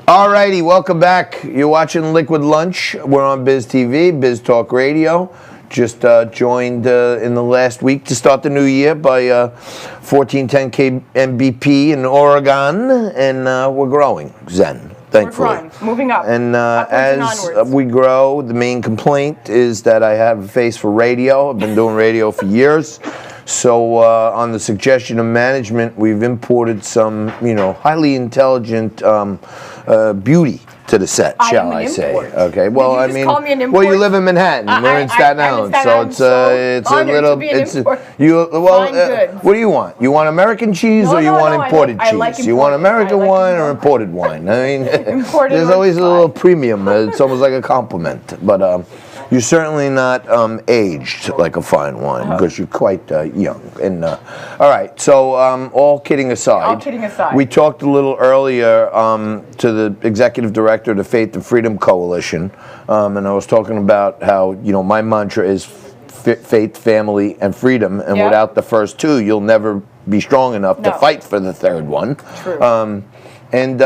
All righty, welcome back. You're watching Liquid Lunch. We're on Biz TV, Biz Talk Radio. Just joined in the last week to start the new year by 1410K MVP in Oregon, and we're growing, Zen. Thankfully. We're growing, moving up. And as we grow, the main complaint is that I have a face for radio. I've been doing radio for years. So on the suggestion of management, we've imported some, highly intelligent beauty to the set, shall I say? Okay. Well, I mean, well, you live in Manhattan. We're in Staten Island, so it's a little. What do you want? You want American cheese or you want imported cheese? You want American wine or imported wine? I mean, there's always a little premium. It's almost like a compliment, but. You're certainly not aged like a fine wine because you're quite young. And all right, so all kidding aside, we talked a little earlier to the executive director of the Faith and Freedom Coalition, and I was talking about how my mantra is faith, family, and freedom, and without the first two, you'll never be strong enough to fight for the third one. True. And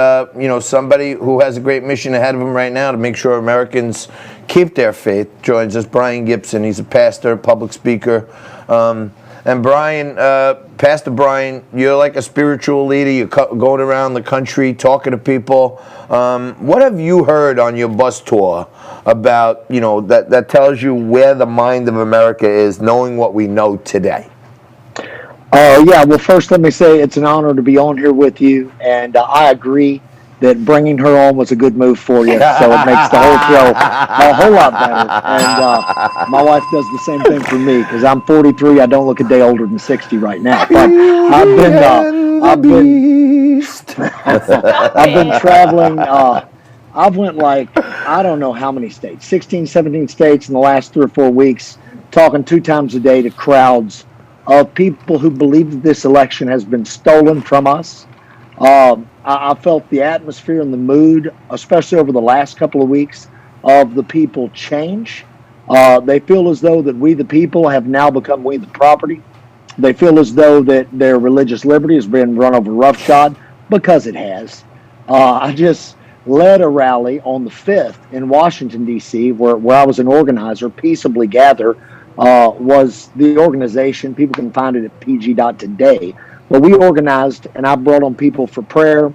somebody who has a great mission ahead of him right now to make sure Americans keep their faith joins us, Brian Gibson. He's a pastor, public speaker. And Brian, Pastor Brian, you're like a spiritual leader. You're going around the country talking to people. What have you heard on your bus tour about, that tells you where the mind of America is, knowing what we know today? Well, first let me say it's an honor to be on here with you, and I agree that bringing her on was a good move for you, so it makes the whole show a whole lot better. And my wife does the same thing for me, because I'm 43, I don't look a day older than 60 right now. But I've been traveling, I've went I don't know how many states, 16, 17 states in the last 3 or 4 weeks, talking 2 times a day to crowds of people who believe that this election has been stolen from us. I felt the atmosphere and the mood, especially over the last couple of weeks, of the people change. They feel as though that we the people have now become we the property. They feel as though that their religious liberty has been run over roughshod, because it has. I just led a rally on the 5th in Washington, D.C., where I was an organizer. Peaceably Gather was the organization. People can find it at pg.today. But we organized, and I brought on people for prayer.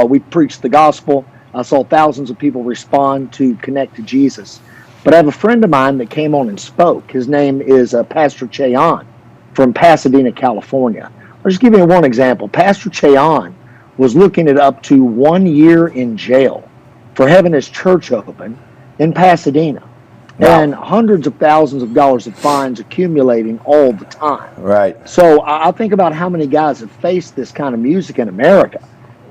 We preached the gospel. I saw thousands of people respond to connect to Jesus. But I have a friend of mine that came on and spoke. His name is Pastor Cheon from Pasadena, California. I'll just give you one example. Pastor Cheon was looking at up to 1 year in jail for having his church open in Pasadena. Wow. And hundreds of thousands of dollars of fines accumulating all the time. Right. So I think about how many guys have faced this kind of music in America.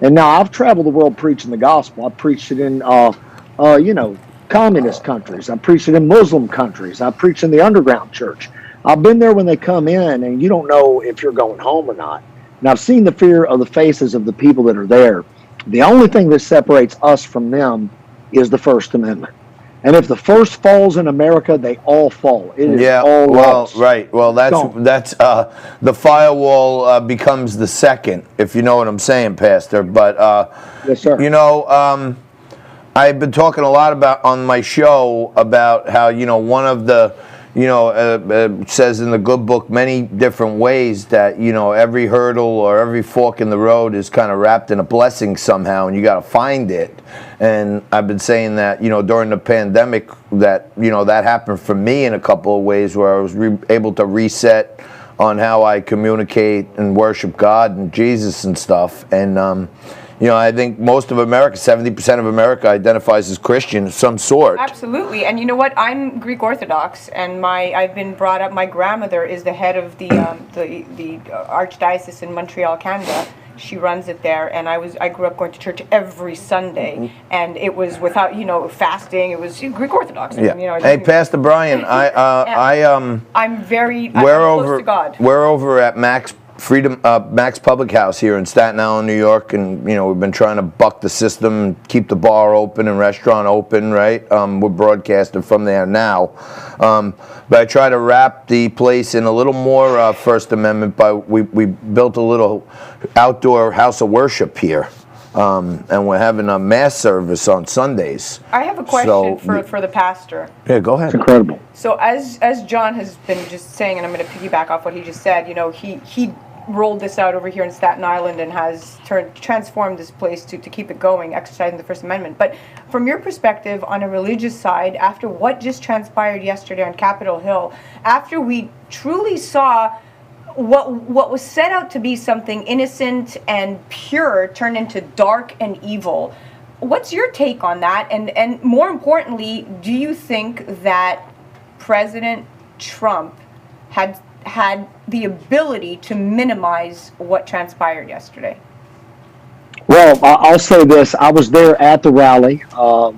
And now I've traveled the world preaching the gospel. I've preached it in, communist countries. I've preached it in Muslim countries. I've preached in the underground church. I've been there when they come in and you don't know if you're going home or not. And I've seen the fear of the faces of the people that are there. The only thing that separates us from them is the First Amendment. And if the first falls in America, they all fall. It is all lost. Right. Well, that's the firewall becomes the second, if you know what I'm saying, Pastor. But yes, sir. I've been talking a lot about on my show about how one of the says in the good book many different ways that every hurdle or every fork in the road is kind of wrapped in a blessing somehow, and you got to find it. And I've been saying that during the pandemic that that happened for me in a couple of ways, where I was able to reset on how I communicate and worship God and Jesus and stuff. And I think most of America, 70% of America, identifies as Christian of some sort. Absolutely. And you know what? I'm Greek Orthodox, and I've been brought up. My grandmother is the head of the Archdiocese in Montreal, Canada. She runs it there, and I grew up going to church every Sunday, and it was without fasting. It was Greek Orthodox. Yeah. Hey, Pastor Brian, I'm close to God. We're over at Max Public House here in Staten Island, New York, and we've been trying to buck the system and keep the bar open and restaurant open, right? We're broadcasting from there now, but I try to wrap the place in a little more First Amendment. But we built a little outdoor house of worship here, and we're having a mass service on Sundays. I have a question for the pastor. Yeah, go ahead. It's incredible. So as John has been just saying, and I'm going to piggyback off what he just said, he rolled this out over here in Staten Island and has transformed this place to keep it going, exercising the First Amendment. But from your perspective, on a religious side, after what just transpired yesterday on Capitol Hill, after we truly saw what was set out to be something innocent and pure turn into dark and evil, what's your take on that? And more importantly, do you think that President Trump had the ability to minimize what transpired yesterday? Well, I'll say this. I was there at the rally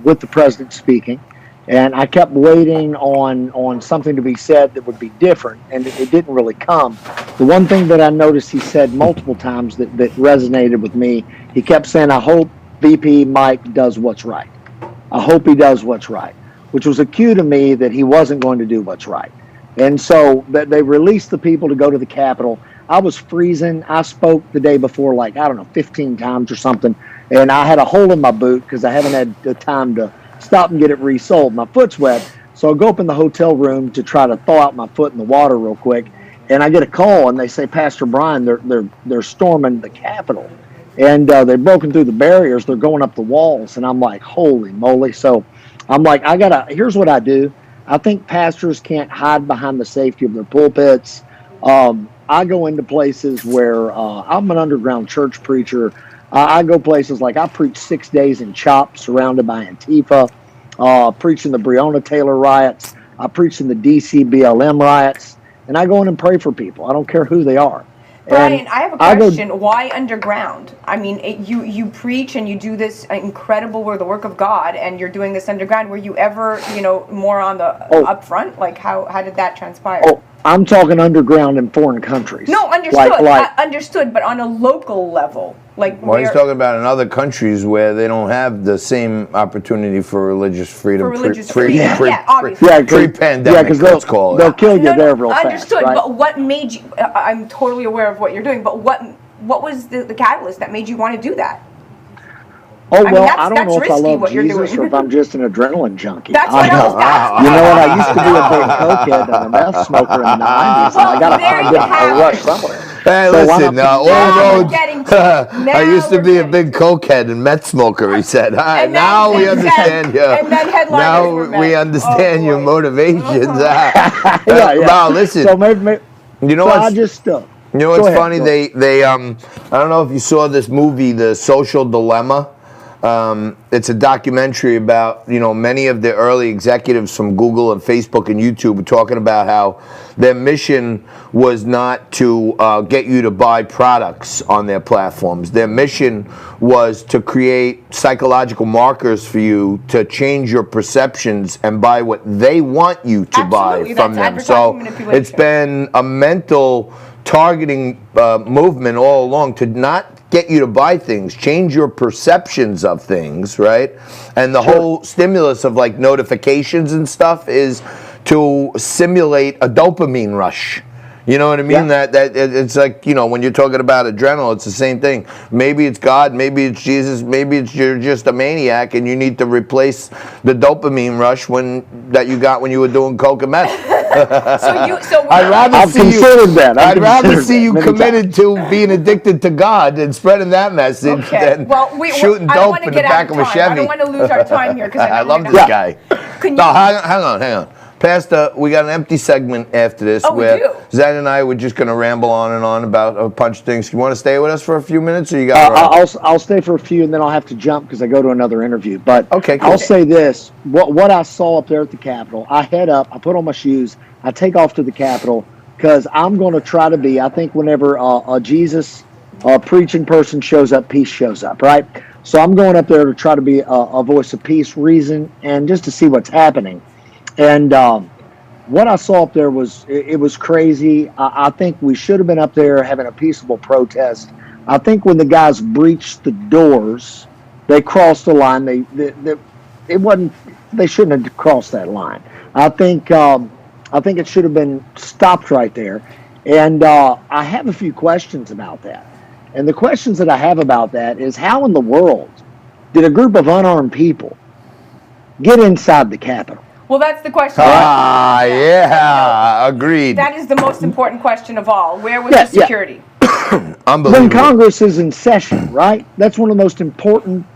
with the president speaking, and I kept waiting on something to be said that would be different, and it didn't really come. The one thing that I noticed he said multiple times that resonated with me, he kept saying, I hope VP Mike does what's right. I hope he does what's right, which was a cue to me that he wasn't going to do what's right. And so they released the people to go to the Capitol. I was freezing. I spoke the day before, 15 times or something. And I had a hole in my boot because I haven't had the time to stop and get it resoled. My foot's wet. So I go up in the hotel room to try to thaw out my foot in the water real quick. And I get a call and they say, Pastor Brian, they're storming the Capitol. And they've broken through the barriers. They're going up the walls. And I'm like, holy moly. So I'm like, here's what I do. I think pastors can't hide behind the safety of their pulpits. I go into places where I'm an underground church preacher. I go places like I preach 6 days in CHOP, surrounded by Antifa, preaching the Breonna Taylor riots. I preach in the DC BLM riots, and I go in and pray for people. I don't care who they are. Brian, I have a question. Why underground? I mean, you preach and you do this incredible work, the work of God, and you're doing this underground. Were you ever, more on the up front? Like, how did that transpire? Oh, I'm talking underground in foreign countries. No, understood. Understood, but on a local level. Well, he's talking about in other countries where they don't have the same opportunity for religious freedom. Obviously. Pre-pandemic, let's call it. They'll kill you there real fast. Understood, right? but what made you, I'm totally aware of what you're doing, but what was the catalyst that made you want to do that? Oh, well, I don't know if I love Jesus or if I'm just an adrenaline junkie. That's what I was asking. You know what? I used to be a big cokehead and a meth smoker in the 90s, and I got to find a rush somewhere. Hey, listen, all roads. I used to be a big cokehead and meth smoker, he said. Now we understand we understand your motivations. Wow, listen. So maybe, you know what? You know what's funny? They I don't know if you saw this movie, The Social Dilemma. It's a documentary about, many of the early executives from Google and Facebook and YouTube were talking about how their mission was not to get you to buy products on their platforms. Their mission was to create psychological markers for you to change your perceptions and buy what they want you to buy from them. So it's been a mental targeting movement all along to not get you to buy things, change your perceptions of things, right? And the whole stimulus of notifications and stuff is to simulate a dopamine rush. You know what I mean? Yeah. That it's like, when you're talking about adrenaline, it's the same thing. Maybe it's God, maybe it's Jesus, maybe you're just a maniac and you need to replace the dopamine rush that you got when you were doing coke and meth. I'd rather see you committed to being addicted to God and spreading that message than shooting dope in the back of a Chevy. I don't want to lose our time here because I love this guy. Hang on. Pastor, we got an empty segment after this where Zen and I were just going to ramble on and on about a bunch of things. You want to stay with us for a few minutes, or you got? I'll stay for a few, and then I'll have to jump because I go to another interview. But okay, cool. I'll say this: what I saw up there at the Capitol, I head up, I put on my shoes, I take off to the Capitol because I'm going to try to be. I think whenever a Jesus preaching person shows up, peace shows up, right? So I'm going up there to try to be a voice of peace, reason, and just to see what's happening. And what I saw up there was crazy. I think we should have been up there having a peaceable protest. I think when the guys breached the doors, they crossed the line. They shouldn't have crossed that line. I think it should have been stopped right there. And I have a few questions about that. And the questions that I have about that is, how in the world did a group of unarmed people get inside the Capitol? Well, that's the question. Yeah, agreed. That is the most important question of all. Where was Yeah, the security? Unbelievable. When Congress is in session, right? That's one of the most important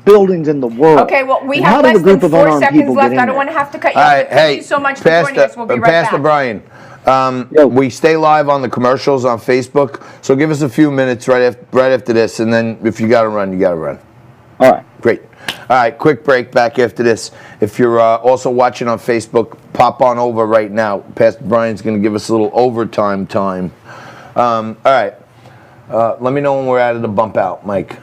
buildings in the world. Okay, well, we And have how did less a group than of 4 unarmed seconds people left. get I in don't there? want to have to cut you All off. right, Thank hey, you so much for joining us. We'll be right Pastor back. Brian, Yo. we stay live on the commercials on Facebook, so give us a few minutes right after this, and then if you got to run, you got to run. All right. Great. All right, quick break back after this. If you're also watching on Facebook, pop on over right now. Pastor Brian's going to give us a little overtime time. All right. Let me know when we're out of the bump out, Mike.